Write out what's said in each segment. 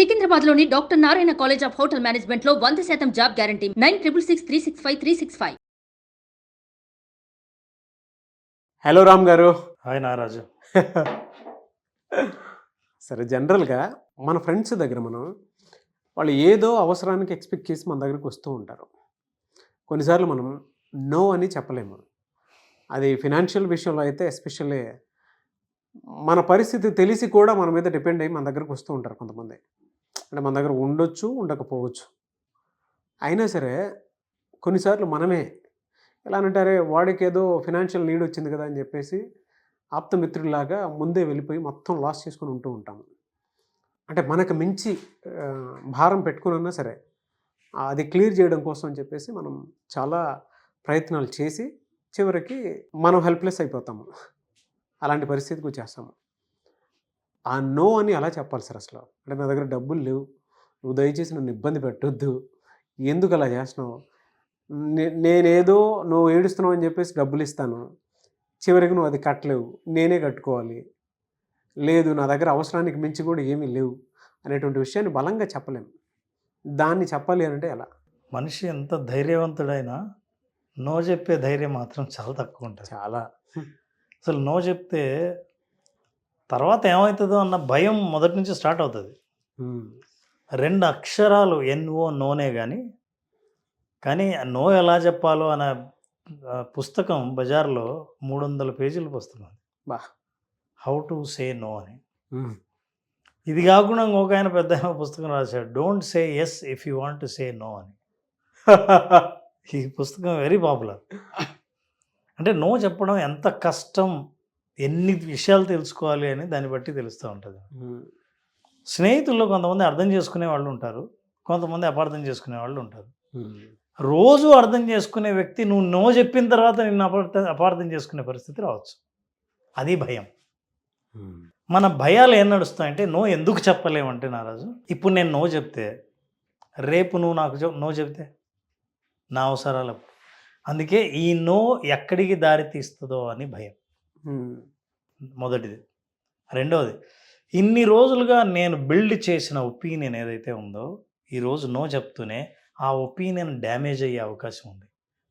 సికింద్రాబాద్లోని doctor Narayana college of hotel మేనేజ్మెంట్లో 100% job guarantee. 966365 hello Ram గారు. Hi నారాజు. సరే, జనరల్గా మన ఫ్రెండ్స్ దగ్గర వాళ్ళు ఏదో అవసరానికి ఎక్స్పెక్ట్ చేసి మన దగ్గరికి వస్తూ ఉంటారు. కొన్నిసార్లు మనం నో అని చెప్పలేము. అది ఫినాన్షియల్ విషయంలో అయితే ఎస్పెషల్లీ మన పరిస్థితి తెలిసి కూడా మన మీద డిపెండ్ అయ్యి మన దగ్గరకు వస్తూ ఉంటారు కొంతమంది. అంటే మన దగ్గర ఉండొచ్చు, ఉండకపోవచ్చు. అయినా సరే కొన్నిసార్లు మనమే ఎలా అంటారే, వాడికి ఏదో ఫినాన్షియల్ నీడ్ వచ్చింది కదా అని చెప్పేసి ఆప్తమిత్రుడిలాగా ముందే వెళ్ళిపోయి మొత్తం లాస్ చేసుకుని ఉంటూ ఉంటాము. అంటే మనకు మించి భారం పెట్టుకున్నా సరే అది క్లియర్ చేయడం కోసం అని చెప్పేసి మనం చాలా ప్రయత్నాలు చేసి చివరికి మనం హెల్ప్లెస్ అయిపోతాము. అలాంటి పరిస్థితికి వచ్చేస్తాము. ఆ నో అని ఎలా చెప్పాలి సార్ అసలు? అంటే నా దగ్గర డబ్బులు లేవు, నువ్వు దయచేసి నన్ను ఇబ్బంది పెట్టొద్దు, ఎందుకు అలా చేస్తున్నావు, నేనేదో నువ్వు ఏడుస్తున్నావు అని చెప్పేసి డబ్బులు ఇస్తాను, చివరికి నువ్వు అది కట్టలేవు, నేనే కట్టుకోవాలి, లేదు నా దగ్గర అవసరానికి మించి కూడా ఏమీ లేవు అనేటువంటి విషయాన్ని బలంగా చెప్పలేము. దాన్ని చెప్పాలి అంటే ఎలా? మనిషి ఎంత ధైర్యవంతుడైనా నో చెప్పే ధైర్యం మాత్రం చాలా తక్కువ ఉంటుంది. చాలా. అసలు నో చెప్తే తర్వాత ఏమవుతుందో అన్న భయం మొదటి నుంచి స్టార్ట్ అవుతుంది. 2 అక్షరాలు ఎన్ఓ నోనే కానీ నో ఎలా చెప్పాలో అనే పుస్తకం బజార్లో 300 పేజీల పుస్తకం. బా, హౌ టు సే నో అని. ఇది కాకుండా ఇంకొక ఆయన పెద్ద పుస్తకం రాశాడు, don't say yes if you want to say no అని. ఈ పుస్తకం వెరీ పాపులర్. అంటే నో చెప్పడం ఎంత కష్టం, ఎన్ని విషయాలు తెలుసుకోవాలి అని దాన్ని బట్టి తెలుస్తూ ఉంటుంది. స్నేహితుల్లో కొంతమంది అర్థం చేసుకునే వాళ్ళు ఉంటారు, కొంతమంది అపార్థం చేసుకునే వాళ్ళు ఉంటారు. రోజు అర్థం చేసుకునే వ్యక్తి నువ్వు నో చెప్పిన తర్వాత నిన్ను అపార్థం చేసుకునే పరిస్థితి రావచ్చు. అది భయం. మన భయాలు ఏం నడుస్తాయంటే, నో ఎందుకు చెప్పలేమంటే నారాజు, ఇప్పుడు నేను నో చెప్తే రేపు నువ్వు నాకు నో చెప్తే నా అవసరాలకు, అందుకే ఈ నో ఎక్కడికి దారి తీస్తుందో అని భయం మొదటిది. రెండవది, ఇన్ని రోజులుగా నేను బిల్డ్ చేసిన ఒపీనియన్ ఏదైతే ఉందో, ఈరోజు నో చెప్తూనే ఆ ఒపీనియన్ డ్యామేజ్ అయ్యే అవకాశం ఉంది,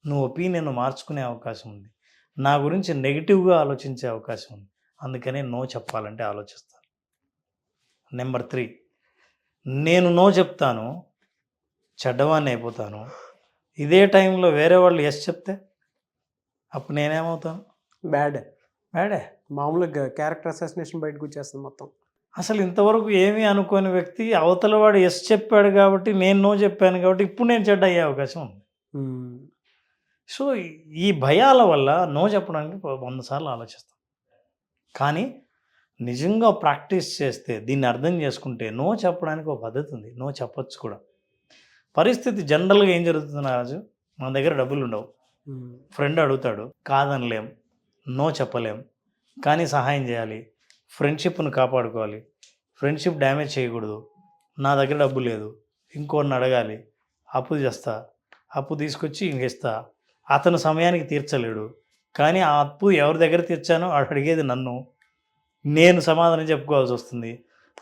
నువ్వు ఒపీనియన్ మార్చుకునే అవకాశం ఉంది, నా గురించి నెగిటివ్గా ఆలోచించే అవకాశం ఉంది. అందుకనే నో చెప్పాలంటే ఆలోచిస్తాను. నెంబర్ 3, నేను నో చెప్తాను, చెడ్డవాన్ని అయిపోతాను. ఇదే టైంలో వేరే వాళ్ళు ఎస్ చెప్తే అప్పుడు నేనేమవుతాను? బ్యాడే. మామూలుగా క్యారెక్టర్ అసాసినేషన్ బయటకు వచ్చేస్తుంది మొత్తం. అసలు ఇంతవరకు ఏమీ అనుకోని వ్యక్తి అవతల వాడు ఎస్ చెప్పాడు కాబట్టి నేను నో చెప్పాను కాబట్టి ఇప్పుడు నేను చెడ్డ అయ్యే అవకాశం ఉంది. సో ఈ భయాల వల్ల నో చెప్పడానికి 100 సార్లు ఆలోచిస్తాం. కానీ నిజంగా ప్రాక్టీస్ చేస్తే, దీన్ని అర్థం చేసుకుంటే నో చెప్పడానికి ఒక పద్ధతి ఉంది, నో చెప్పొచ్చు కూడా. పరిస్థితి జనరల్గా ఏం జరుగుతుంది రాజు, మన దగ్గర డబ్బులు ఉండవు, ఫ్రెండ్ అడుగుతాడు, కాదనలేం, నో చెప్పలేం, కానీ సహాయం చేయాలి, ఫ్రెండ్షిప్ను కాపాడుకోవాలి, ఫ్రెండ్షిప్ డ్యామేజ్ చేయకూడదు, నా దగ్గర డబ్బు లేదు, ఇంకోరిని అడగాలి, అప్పు చేస్తా, అప్పు తీసుకొచ్చి ఇంకేస్తా, అతను సమయానికి తీర్చలేడు, కానీ ఆ అప్పు ఎవరి దగ్గర తీర్చానో అడిగేది నన్ను, నేను సమాధానం చెప్పుకోవాల్సి వస్తుంది.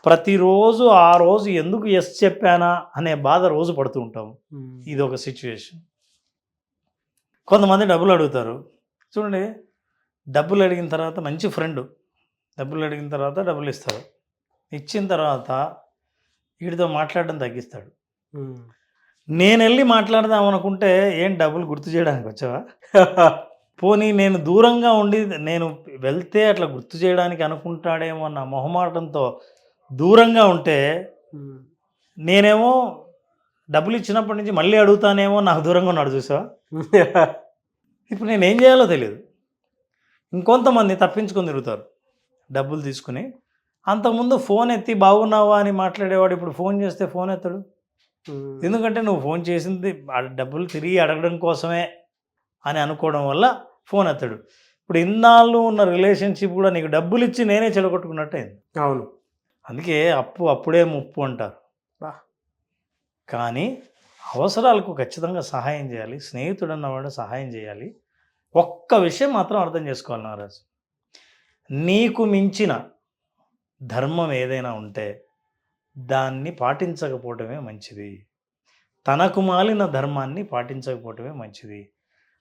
ప్రతిరోజు ఆ రోజు ఎందుకు ఎస్ చెప్పానా అనే బాధ రోజు పడుతూ ఉంటాము. ఇది ఒక సిచ్యువేషన్. కొంతమంది డబ్బులు అడుగుతారు. చూడండి, డబ్బులు అడిగిన తర్వాత మంచి ఫ్రెండ్, డబ్బులు అడిగిన తర్వాత డబ్బులు ఇస్తారు, ఇచ్చిన తర్వాత వీడితో మాట్లాడడం తగ్గిస్తాడు. నేను వెళ్ళి మాట్లాడదాం అనుకుంటే, ఏం డబ్బులు గుర్తు చేయడానికి వచ్చావా? పోనీ నేను దూరంగా ఉండి నేను వెళ్తే అట్లా గుర్తు చేయడానికి అనుకుంటాడేమో అన్న మొహమాటంతో దూరంగా ఉంటే, నేనేమో డబ్బులు ఇచ్చినప్పటి నుంచి మళ్ళీ అడుగుతానేమో నాకు దూరంగా ఉన్నాడు చూసావా? ఇప్పుడు నేను ఏం చేయాలో తెలియదు. ఇంకొంతమంది తప్పించుకొని తిరుగుతారు డబ్బులు తీసుకుని. అంతకుముందు ఫోన్ ఎత్తి బాగున్నావా అని మాట్లాడేవాడు ఇప్పుడు ఫోన్ చేస్తే ఫోన్ ఎత్తాడు. ఎందుకంటే నువ్వు ఫోన్ చేసింది డబ్బులు తిరిగి అడగడం కోసమే అని అనుకోవడం వల్ల ఫోన్ ఎత్తాడు. ఇప్పుడు ఇన్నాళ్ళు ఉన్న రిలేషన్షిప్ కూడా నీకు డబ్బులు ఇచ్చి నేనే చెడగొట్టుకున్నట్టు అయింది. అవును. అందుకే అప్పు అప్పుడే ముప్పు అంటారు. కానీ అవసరాలకు ఖచ్చితంగా సహాయం చేయాలి, స్నేహితుడు అన్నవాడు సహాయం చేయాలి. ఒక్క విషయం మాత్రం అర్థం చేసుకోవాలి నారాజు, నీకు మించిన ధర్మం ఏదైనా ఉంటే దాన్ని పాటించకపోవటమే మంచిది. తనకు మాలిన ధర్మాన్ని పాటించకపోవటమే మంచిది.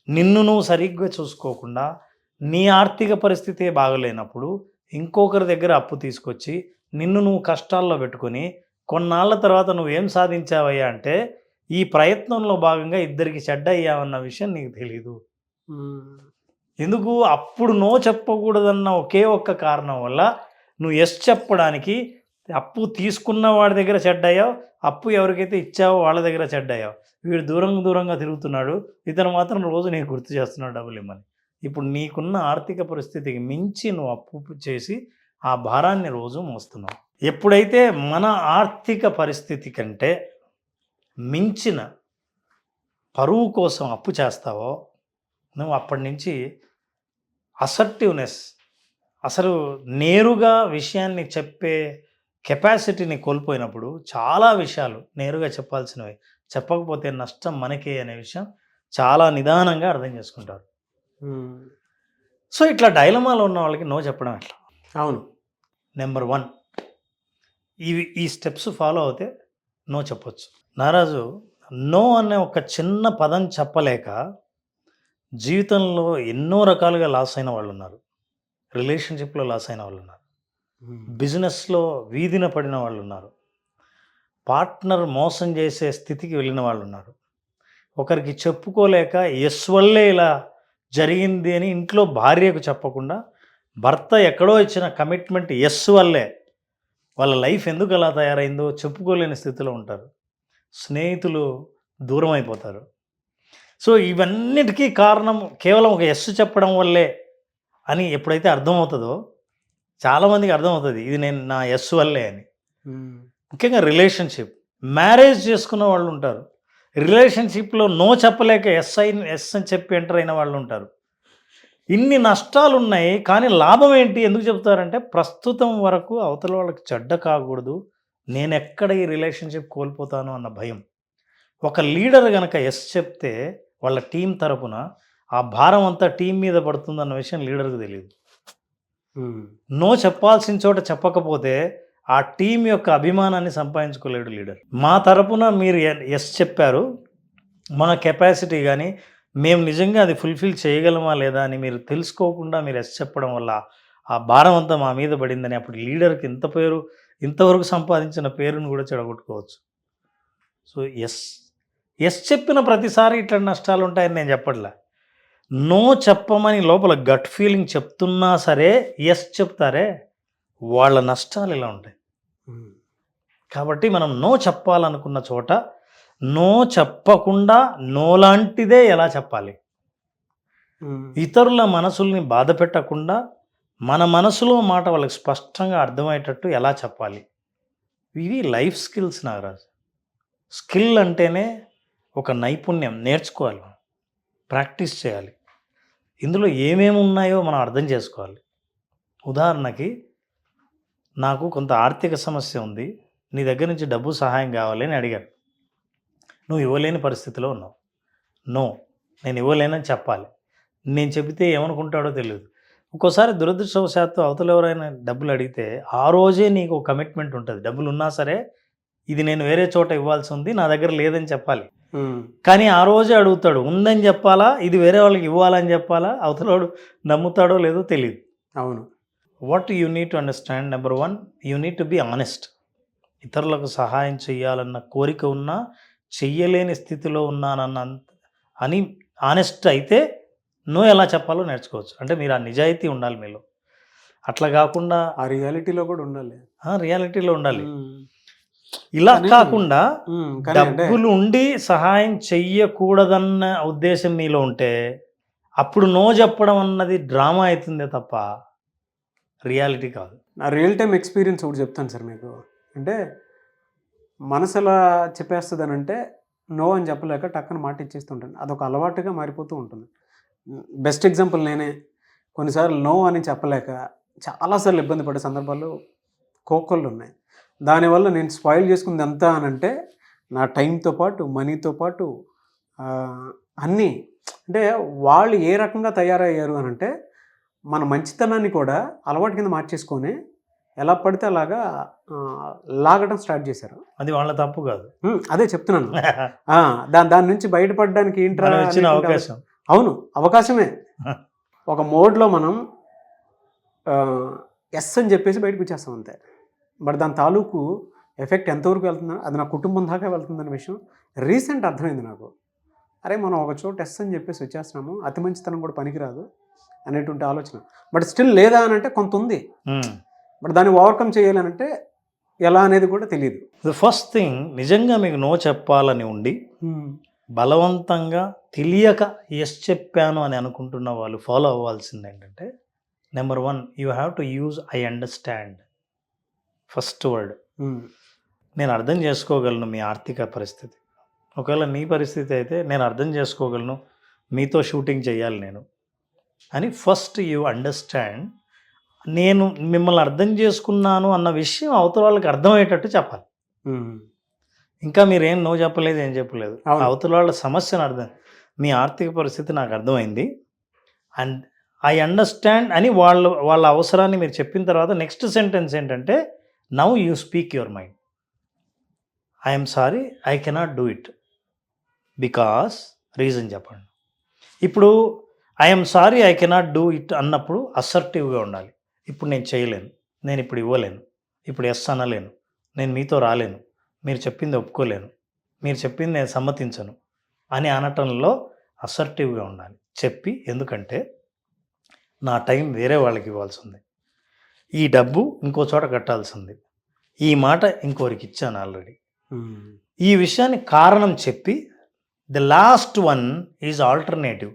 నిన్ను నువ్వు సరిగ్గా చూసుకోకుండా నీ ఆర్థిక పరిస్థితే బాగలేనప్పుడు ఇంకొకరి దగ్గర అప్పు తీసుకొచ్చి నిన్ను నువ్వు కష్టాల్లో పెట్టుకొని కొన్నాళ్ళ తర్వాత నువ్వేం సాధించావయ్యా అంటే ఈ ప్రయత్నంలో భాగంగా ఇద్దరికి చెడ్డ అయ్యావన్న విషయం నీకు తెలీదు. ఎందుకు అప్పుడు నో చెప్పకూడదన్న ఒకే ఒక్క కారణం వల్ల నువ్వు ఎస్ చెప్పడానికి అప్పు తీసుకున్న వాడి దగ్గర చెడ్డయ్యావు, అప్పు ఎవరికైతే ఇచ్చావో వాళ్ళ దగ్గర చెడ్డయ్యావు. వీడు దూరంగా తిరుగుతున్నాడు, ఇతను మాత్రం రోజు నీకు గుర్తు చేస్తున్నాడు డబ్బులు ఇమ్మని. ఇప్పుడు నీకున్న ఆర్థిక పరిస్థితికి మించి నువ్వు అప్పు చేసి ఆ భారాన్ని రోజు మోస్తున్నావు. ఎప్పుడైతే మన ఆర్థిక పరిస్థితి కంటే మించిన పరువు కోసం అప్పు చేస్తావో నువ్వు అప్పటి నుంచి అసర్టివ్నెస్, అసలు నేరుగా విషయాన్ని చెప్పే కెపాసిటీని కోల్పోయినప్పుడు చాలా విషయాలు నేరుగా చెప్పాల్సినవి చెప్పకపోతే నష్టం మనకే అనే విషయం చాలా నిదానంగా అర్థం చేసుకుంటారు. సో ఇట్లా డైలమాలో ఉన్న వాళ్ళకి నో చెప్పడం ఎట్లా? అవును. నెంబర్ 1, ఈ స్టెప్స్ ఫాలో అవుతే నో చెప్పొచ్చు. నారాజు నో అనే ఒక చిన్న పదం చెప్పలేక జీవితంలో ఎన్నో రకాలుగా లాస్ అయిన వాళ్ళు ఉన్నారు. రిలేషన్షిప్లో లాస్ అయిన వాళ్ళు ఉన్నారు, బిజినెస్లో వీధిన పడిన వాళ్ళు ఉన్నారు, పార్ట్నర్ మోసం చేసే స్థితికి వెళ్ళిన వాళ్ళు ఉన్నారు. ఒకరికి చెప్పుకోలేక ఎస్ వల్లే ఇలా జరిగింది అని ఇంట్లో భార్యకు చెప్పకుండా భర్త ఎక్కడో ఇచ్చిన కమిట్మెంట్ ఎస్ వల్లే వాళ్ళ లైఫ్ ఎందుకు అలా తయారైందో చెప్పుకోలేని స్థితిలో ఉంటారు. స్నేహితులు దూరం అయిపోతారు. సో ఇవన్నిటికీ కారణం కేవలం ఒక ఎస్ చెప్పడం వల్లే అని ఎప్పుడైతే అర్థమవుతుందో చాలామందికి అర్థమవుతుంది ఇది నేను నా ఎస్ వల్లే అని. ముఖ్యంగా రిలేషన్షిప్, మ్యారేజ్ చేసుకున్న వాళ్ళు ఉంటారు, రిలేషన్షిప్లో నో చెప్పలేక ఎస్ అని చెప్పి ఎంటర్ అయిన వాళ్ళు ఉంటారు. ఇన్ని నష్టాలు ఉన్నాయి కానీ లాభం ఏంటి? ఎందుకు చెప్తారంటే ప్రస్తుతం వరకు అవతల వాళ్ళకి చెడ్డ కాకూడదు, నేను ఎక్కడ ఈ రిలేషన్షిప్ కోల్పోతాను అన్న భయం. ఒక లీడర్ కనుక ఎస్ చెప్తే వాళ్ళ టీం తరపున ఆ భారం అంతా టీం మీద పడుతుందన్న విషయం లీడర్కి తెలియదు. నో చెప్పాల్సిన చోట చెప్పకపోతే ఆ టీం యొక్క అభిమానాన్ని సంపాదించుకోలేడు లీడర్. మా తరపున మీరు ఎస్ చెప్పారు, మన కెపాసిటీ కానీ మేము నిజంగా అది ఫుల్ఫిల్ చేయగలమా లేదా అని మీరు తెలుసుకోకుండా మీరు ఎస్ చెప్పడం వల్ల ఆ భారం అంతా మా మీద పడిందని అప్పుడు లీడర్కి ఇంతవరకు సంపాదించిన పేరును కూడా చెడగొట్టుకోవచ్చు. సో ఎస్ చెప్పిన ప్రతిసారి ఇట్లా నష్టాలు ఉంటాయని నేను చెప్పట్లే. నో చెప్పమని లోపల గట్ ఫీలింగ్ చెప్తున్నా సరే ఎస్ చెప్తారే వాళ్ళ నష్టాలు ఇలా ఉంటాయి. కాబట్టి మనం నో చెప్పాలనుకున్న చోట నో చెప్పకుండా నో లాంటిదే ఎలా చెప్పాలి, ఇతరుల మనసుల్ని బాధ పెట్టకుండా మన మనసులో మాట వాళ్ళకి స్పష్టంగా అర్థమయ్యేటట్టు ఎలా చెప్పాలి, ఇవి లైఫ్ స్కిల్స్ నాగరాజు. స్కిల్ అంటేనే ఒక నైపుణ్యం, నేర్చుకోవాలి, ప్రాక్టీస్ చేయాలి. ఇందులో ఏమేమి ఉన్నాయో మనం అర్థం చేసుకోవాలి. ఉదాహరణకి నాకు కొంత ఆర్థిక సమస్య ఉంది, నీ దగ్గర నుంచి డబ్బు సహాయం కావాలి అని అడిగాను. నువ్వు ఇవ్వలేని పరిస్థితిలో ఉన్నావు. నో, నేను ఇవ్వలేనని చెప్పాలి. నేను చెబితే ఏమనుకుంటాడో తెలియదు. ఒక్కోసారి దురదృష్టవశాత్తు అవతల ఎవరైనా డబ్బులు అడిగితే ఆ రోజే నీకు కమిట్మెంట్ ఉంటుంది, డబ్బులు ఉన్నా సరే ఇది నేను వేరే చోట ఇవ్వాల్సి ఉంది, నా దగ్గర లేదని చెప్పాలి. కానీ ఆ రోజే అడుగుతాడు, ఉందని చెప్పాలా, ఇది వేరే వాళ్ళకి ఇవ్వాలని చెప్పాలా, అవతలవాడు నమ్ముతాడో లేదో తెలియదు. అవును. What you need to understand, number 1 you need to be honest. ఇతరులకు సహాయం చేయాలన్న కోరిక ఉన్నా చెయ్యలేని స్థితిలో ఉన్నానన్న అని ఆనెస్ట్ అయితే నో ఎలా చెప్పాలో నేర్చుకోవచ్చు. అంటే మీరు ఆ నిజాయితీ ఉండాలి మీలో. అట్లా కాకుండా ఆ రియాలిటీలో కూడా ఉండాలి. రియాలిటీలో ఉండాలి. ఇలా కాకుండా డబ్బులు ఉండి సహాయం చెయ్యకూడదన్న ఉద్దేశం మీలో ఉంటే అప్పుడు నో చెప్పడం అన్నది డ్రామా అవుతుందే తప్ప రియాలిటీ కాదు. నా రియల్ టైం ఎక్స్పీరియన్స్ ఒకటి చెప్తాను సార్ మీకు. అంటే మనసు ఎలా చెప్పేస్తుంది అని అంటే నో అని చెప్పలేక టక్కన మాట ఇచ్చేస్తుంటాను. అదొక అలవాటుగా మారిపోతూ ఉంటుంది. బెస్ట్ ఎగ్జాంపుల్ నేనే. కొన్నిసార్లు నో అని చెప్పలేక చాలాసార్లు ఇబ్బంది పడే సందర్భాలు కోకొల్లు ఉన్నాయి. దానివల్ల నేను స్పాయిల్ చేసుకుంది ఎంత అని అంటే నా టైంతో పాటు మనీతో పాటు అన్నీ. అంటే వాళ్ళు ఏ రకంగా తయారయ్యారు అని అంటే మన మంచితనాన్ని కూడా అలవాటు కింద మార్చేసుకొని ఎలా పడితే అలాగా లాగడం స్టార్ట్ చేశారు. అది వాళ్ళ తప్పు కాదు. అదే చెప్తున్నాను. దాని నుంచి బయటపడడానికి ఏంట్రా మనం ఇచ్చిన అనేటువంటి అవకాశం. అవును, అవకాశమే. ఒక మోడ్లో మనం ఎస్ అని చెప్పేసి బయటకు వచ్చేస్తాం అంతే. బట్ దాని తాలూకు ఎఫెక్ట్ ఎంతవరకు వెళ్తుందో అది నా కుటుంబం దాకా వెళ్తుందనే విషయం రీసెంట్ అర్థమైంది నాకు. అరే మనం ఒక చోట ఎస్ అని చెప్పేసి వచ్చేస్తున్నాము, అతి మంచితనం కూడా పనికిరాదు అనేటువంటి ఆలోచన. బట్ స్టిల్ లేదా అని అంటే కొంత ఉంది, బట్ దాన్ని ఓవర్కమ్ చేయాలనంటే ఎలా అనేది కూడా తెలియదు. ద ఫస్ట్ థింగ్, నిజంగా మీకు నో చెప్పాలని ఉండి బలవంతంగా తెలియక ఎస్ చెప్పాను అని అనుకుంటున్న వాళ్ళు ఫాలో అవ్వాల్సింది ఏంటంటే, number 1, you have to use I understand. First word, నేను అర్థం చేసుకోగలను మీ ఆర్థిక పరిస్థితి. ఒకవేళ నీ పరిస్థితి అయితే నేను అర్థం చేసుకోగలను, మీతో షూటింగ్ చేయాలి నేను అని ఫస్ట్ యూ అండర్స్టాండ్. నేను మిమ్మల్ని అర్థం చేసుకున్నాను అన్న విషయం అవతల వాళ్ళకి అర్థమయ్యేటట్టు చెప్పాలి. ఇంకా మీరేం నో చెప్పలేదు, ఏం చెప్పలేదు. అవతల వాళ్ళ సమస్యను అర్థం, మీ ఆర్థిక పరిస్థితి నాకు అర్థమైంది అండ్ ఐ అండర్స్టాండ్ అని వాళ్ళ అవసరాన్ని మీరు చెప్పిన తర్వాత నెక్స్ట్ సెంటెన్స్ ఏంటంటే, now you speak your mind. I'm sorry, I cannot do it because reason చెప్పండి. ఇప్పుడు I'm sorry, I cannot do it అన్నప్పుడు అసర్టివ్గా ఉండాలి. ఇప్పుడు నేను చేయలేను, నేను ఇప్పుడు ఇవ్వలేను, ఇప్పుడు ఎస్ అనలేను, నేను మీతో రాలేను, మీరు చెప్పింది ఒప్పుకోలేను, మీరు చెప్పింది నేను సమ్మతించను అని అనటంలో అసర్టివ్గా ఉండాలి. చెప్పి, ఎందుకంటే నా టైం వేరే వాళ్ళకి ఇవ్వాల్సి ఉంది, ఈ డబ్బు ఇంకో చోట కట్టాల్సింది, ఈ మాట ఇంకోరికి ఇచ్చాను ఆల్రెడీ, ఈ విషయాన్ని కారణం చెప్పి the last one is alternative.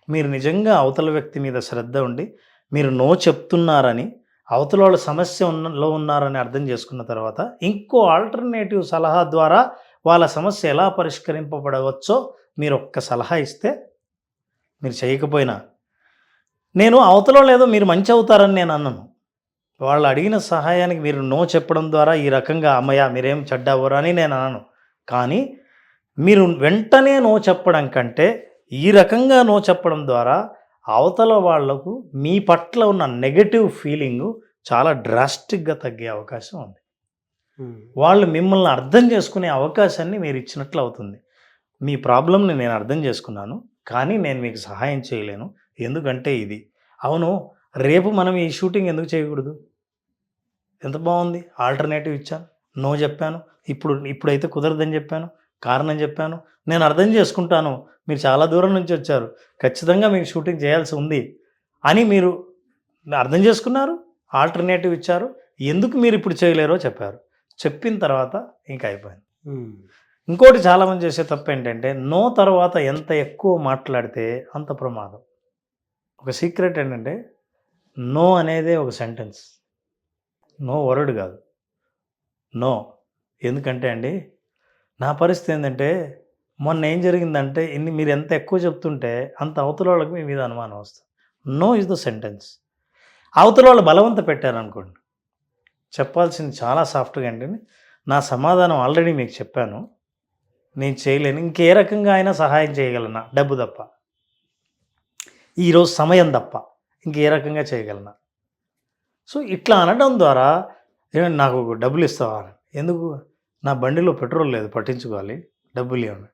మీరు నిజంగా అవతల వ్యక్తి మీద శ్రద్ధ ఉండి మీరు నో చెప్తున్నారని, అవతల వాళ్ళ సమస్య ఉన్నారని అర్థం చేసుకున్న తర్వాత ఇంకో ఆల్టర్నేటివ్ సలహా ద్వారా వాళ్ళ సమస్య ఎలా పరిష్కరింపబడవచ్చో మీరు ఒక్క సలహా ఇస్తే, మీరు చేయకపోయినా, నేను అవతల వాళ్ళు ఏదో మీరు మంచి అవుతారని నేను అన్నాను. వాళ్ళు అడిగిన సహాయానికి మీరు నో చెప్పడం ద్వారా ఈ రకంగా అమ్మయ్య మీరేం చెడ్డవ్వరు అని నేను అన్నాను. కానీ మీరు వెంటనే నో చెప్పడం కంటే ఈ రకంగా నో చెప్పడం ద్వారా అవతల వాళ్లకు మీ పట్ల ఉన్న నెగటివ్ ఫీలింగు చాలా డ్రాస్టిక్గా తగ్గే అవకాశం ఉంది. వాళ్ళు మిమ్మల్ని అర్థం చేసుకునే అవకాశాన్ని మీరు ఇచ్చినట్లు అవుతుంది. మీ ప్రాబ్లంని నేను అర్థం చేసుకున్నాను, కానీ నేను మీకు సహాయం చేయలేను, ఎందుకంటే ఇది. అవును, రేపు మనం ఈ షూటింగ్ ఎందుకు చేయకూడదు? ఎంత బాగుంది, ఆల్టర్నేటివ్ ఇచ్చాను, నో చెప్పాను, ఇప్పుడైతే కుదరదని చెప్పాను, కారణం చెప్పాను, నేను అర్థం చేసుకుంటాను, మీరు చాలా దూరం నుంచి వచ్చారు, ఖచ్చితంగా మీకు షూటింగ్ చేయాల్సి ఉంది అని మీరు అర్థం చేసుకున్నారు, ఆల్టర్నేటివ్ ఇచ్చారు, ఎందుకు మీరు ఇప్పుడు చేయలేరో చెప్పారు. చెప్పిన తర్వాత ఇంకా అయిపోయింది. ఇంకోటి చాలామంది చేసే తప్పు ఏంటంటే, నో తర్వాత ఎంత ఎక్కువ మాట్లాడితే అంత ప్రమాదం. ఒక సీక్రెట్ ఏంటంటే, నో అనేదే ఒక సెంటెన్స్, నో వర్డ్ కాదు, నో. ఎందుకంటే అండి, నా పరిస్థితి ఏంటంటే, మొన్న ఏం జరిగిందంటే, మీరు ఎంత ఎక్కువ చెప్తుంటే అంత అవతల వాళ్ళకి మీ మీద అనుమానం వస్తుంది. No is the sentence. అవతల వాళ్ళు బలవంత పెట్టారనుకోండి, చెప్పాల్సింది చాలా సాఫ్ట్గా అంటే, నా సమాధానం ఆల్రెడీ మీకు చెప్పాను, నేను చేయలేను, ఇంకే రకంగా అయినా సహాయం చేయగలనా, డబ్బు తప్ప, ఈరోజు సమయం తప్ప ఇంకే రకంగా చేయగలనా. సో ఇట్లా అనడం ద్వారా ఏమైనా నాకు డబ్బులు ఇస్తావా, ఎందుకు, నా బండిలో పెట్రోల్ లేదు పట్టించుకోవాలి, డబ్బులు ఇవ్వండి,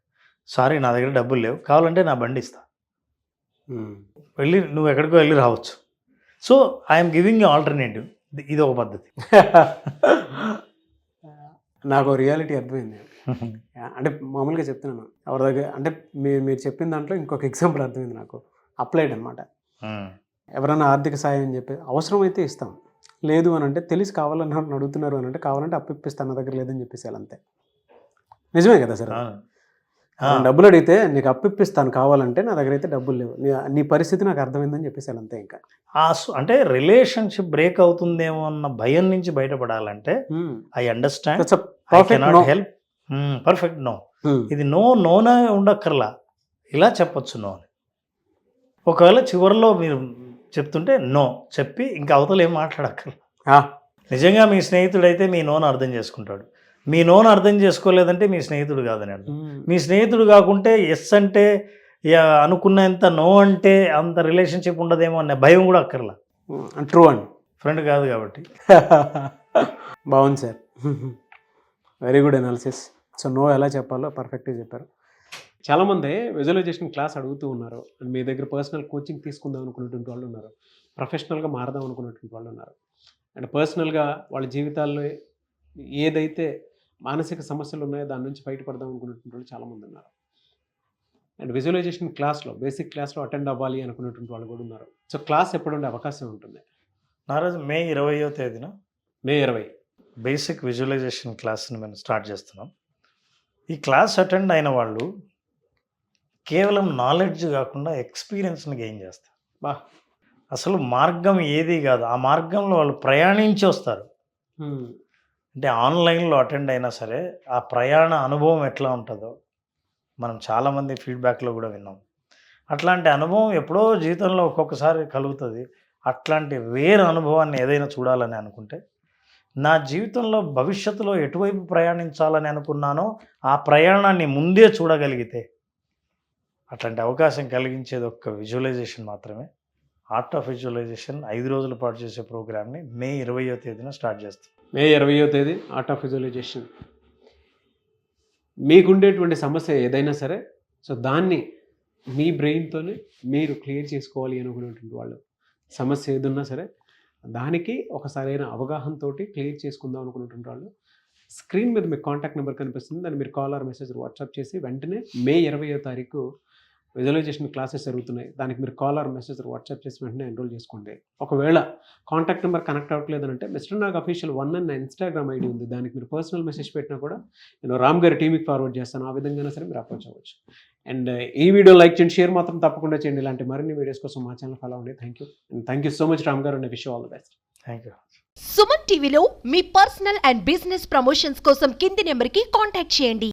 సారీ నా దగ్గర డబ్బులు లేవు, కావాలంటే నా బండి ఇస్తా, వెళ్ళి నువ్వు ఎక్కడికో వెళ్ళి రావచ్చు. So I'm giving you alternative. ఇది ఒక పద్ధతి. నాకు రియాలిటీ అర్థమైంది. అంటే మామూలుగా చెప్తున్నాను ఎవరి దగ్గర, అంటే మీరు చెప్పిన దాంట్లో ఇంకొక ఎగ్జాంపుల్ అర్థమైంది నాకు, అప్లైడ్ అనమాట. ఎవరైనా ఆర్థిక సాయం అని చెప్పి అవసరమైతే ఇస్తాం, లేదు అని అంటే తెలిసి కావాలని అడుగుతున్నారు అని అంటే కావాలంటే అప్పిస్తాను, నా దగ్గర లేదని చెప్పేసారు అంతే. నిజమే కదా సార్? డబ్బులు అడిగితే నీకు అప్పిస్తాను కావాలంటే, నా దగ్గర అయితే డబ్బులు లేవు, నీ పరిస్థితి నాకు అర్థమైందని చెప్పేసారు అంతే. ఇంకా అంటే రిలేషన్షిప్ బ్రేక్ అవుతుందేమో అన్న భయం నుంచి బయటపడాలంటే I understand, I cannot help, perfect no. ఇది నోనే ఉండక్కర్లా, ఇలా చెప్పొచ్చు నో అని. ఒకవేళ చివరిలో మీరు చెప్తుంటే నో చెప్పి ఇంకా అవతల ఏం మాట్లాడక్కర్లా. నిజంగా మీ స్నేహితుడైతే మీ నోను అర్థం చేసుకుంటాడు, మీ నోను అర్థం చేసుకోలేదంటే మీ స్నేహితుడు కాదని అర్థం. మీ స్నేహితుడు కాకుంటే ఎస్ అంటే అనుకున్నంత నో అంటే అంత రిలేషన్షిప్ ఉండదేమో అనే భయం కూడా అక్కర్లా. ట్రూ అండి. ఫ్రెండ్ కాదు కాబట్టి. బాగుంది sir, very good analysis. So no ఎలా చెప్పాలో పర్ఫెక్ట్గా చెప్పారు. చాలామంది విజువలైజేషన్ క్లాస్ అడుగుతూ ఉన్నారు, అండ్ మీ దగ్గర పర్సనల్ కోచింగ్ తీసుకుందాం అనుకునేటువంటి వాళ్ళు ఉన్నారు, ప్రొఫెషనల్గా మారదాం అనుకునేటువంటి వాళ్ళు ఉన్నారు, అండ్ పర్సనల్గా వాళ్ళ జీవితాల్లో ఏదైతే మానసిక సమస్యలు ఉన్నాయో దాని నుంచి బయటపడదాం అనుకునేటువంటి వాళ్ళు చాలామంది ఉన్నారు. అండ్ విజువలైజేషన్ క్లాస్లో బేసిక్ క్లాస్లో అటెండ్ అవ్వాలి అనుకునేటువంటి వాళ్ళు కూడా ఉన్నారు. సో క్లాస్ ఎప్పుడు ఉండే అవకాశం ఉంటుంది? నారాజు మే 20వ తేదీన మే 20 బేసిక్ విజువలైజేషన్ క్లాస్ని మేము స్టార్ట్ చేస్తున్నాం. ఈ క్లాస్ అటెండ్ అయిన వాళ్ళు కేవలం నాలెడ్జ్ కాకుండా ఎక్స్పీరియన్స్ని గెయిన్ చేస్తారు. బా, అసలు మార్గం ఏది కాదు, ఆ మార్గంలో వాళ్ళు ప్రయాణించి వస్తారు. అంటే ఆన్లైన్లో అటెండ్ అయినా సరే ఆ ప్రయాణ అనుభవం ఎట్లా ఉంటుందో మనం చాలామంది ఫీడ్బ్యాక్లో కూడా విన్నాం. అట్లాంటి అనుభవం ఎప్పుడో జీవితంలో ఒక్కొక్కసారి కలుగుతుంది. అట్లాంటి రేర్ అనుభవాన్ని ఏదైనా చూడాలని అనుకుంటే, నా జీవితంలో భవిష్యత్తులో ఎటువైపు ప్రయాణించాలని అనుకున్నానో ఆ ప్రయాణాన్ని ముందే చూడగలిగితే అట్లాంటి అవకాశం కలిగించేది ఒక్క విజువలైజేషన్ మాత్రమే. ఆర్ట్ ఆఫ్ విజువలైజేషన్ 5 రోజుల పాటు చేసే ప్రోగ్రామ్ని మే 20వ తేదీన స్టార్ట్ చేస్తాం. మే 20వ తేదీ ఆర్ట్ ఆఫ్ విజువలైజేషన్. మీకుండేటువంటి సమస్య ఏదైనా సరే, సో దాన్ని మీ బ్రెయిన్తోనే మీరు క్లియర్ చేసుకోవాలి అనుకునేటువంటి వాళ్ళు, సమస్య ఏదున్నా సరే దానికి ఒక సరైన అవగాహనతో క్లియర్ చేసుకుందాం అనుకునేటువంటి వాళ్ళు, స్క్రీన్ మీద మీకు కాంటాక్ట్ నెంబర్ కనిపిస్తుంది, దాన్ని మీరు కాల్ ఆర్ మెసేజ్ వాట్సాప్ చేసి వెంటనే మే 20వ తారీఖు విజువలైజేషన్ క్లాసెస్ జరుగుతున్నాయి, దానికి మీరు కాల్ ఆర్ మెసేజ్ వాట్సాప్ చేసి వెంటనే ఎన్రోల్ చేసుకోండి. ఒకవేళ కాంటాక్ట్ నెంబర్ కనెక్ట్ అవ్వట్లేదంటే మిస్టర్ నాగ్ అఫీషియల్ 1 అన్న ఇన్స్టాగ్రామ్ ఐడి ఉంది, దానికి మీరు పర్సనల్ మెసేజ్ పెట్టినా కూడా నేను రామ్ గారి టీంకి ఫార్వర్డ్ చేస్తాను. ఆ విధంగా సరే మీరు అప్రోచ్ అవ్వచ్చు. అండ్ ఈ వీడియో లైక్ చేయండి, షేర్ మాత్రం తప్పకుండా చేయండి. ఇలాంటి మరిన్ని వీడియోస్ కోసం మా ఛానల్ ఫాలో అవ్వండి. Thank you and thank you so much Ram గారు, and wish all the best. Thank you. Suman టీవీలో మీ పర్సనల్ అండ్ బిజినెస్ ప్రమోషన్స్ కోసం కింది నెంబర్కి కాంటాక్ట్ చేయండి.